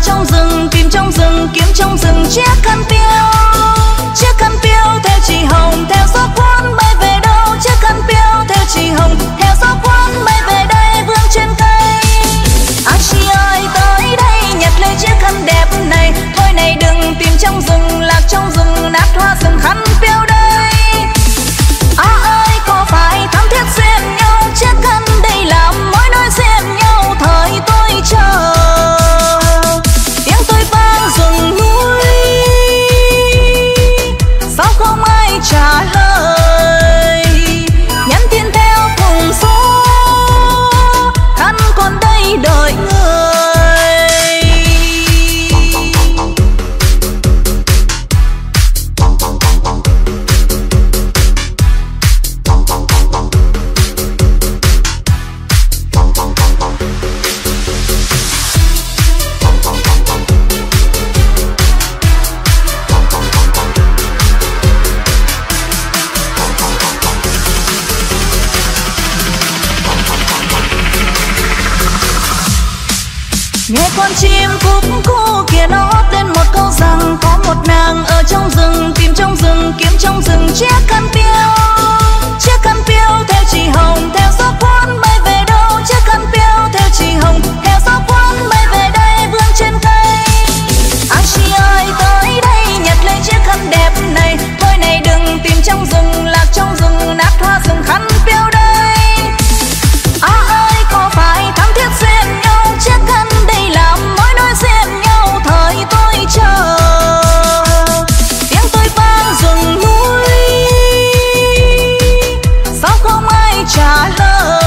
trong rừng, tìm trong rừng, kiếm trong rừng chiếc khăn piêu. Chiếc khăn piêu theo chị Hồng, theo gió cuốn bay về đâu. Chiếc khăn piêu theo chị Hồng, theo gió cuốn bay về đây vương trên cây. Anh chị ơi tới đây nhặt lấy chiếc khăn đẹp này. Thôi này đừng tìm trong rừng, lạc trong rừng, nát hoa rừng khăn piêu đây. Ơi có phải thắm thiết xuyên nhau, chiếc khăn đây làm mối nối xuyên nhau. Thời tôi chờ tiếng tôi vang rừng núi, sao không ai trả lời. Nhắn tin theo cùng số, khăn còn đây đợi người. Nghe con chim cúc cu kia nó hót lên một câu rằng có một nàng ở trong rừng, tìm trong rừng, kiếm trong rừng chiếc khăn piêu. Chiếc khăn piêu theo chị Hồng, theo gió cuốn bay về đâu. Chiếc khăn piêu theo chị Hồng, theo gió cuốn bay về đây vương trên cây. Anh chị ơi tới đây nhặt lấy chiếc khăn đẹp này. Thôi này đừng tìm trong rừng, lạc trong rừng, nát hoa rừng khăn piêu đây. Ơi có phải thắm thiết xuyên nhau, chiếc khăn đây làm mối nối xuyên nhau. Thời tôi chờ tiếng tôi vang rừng núi, sao không ai trả lời.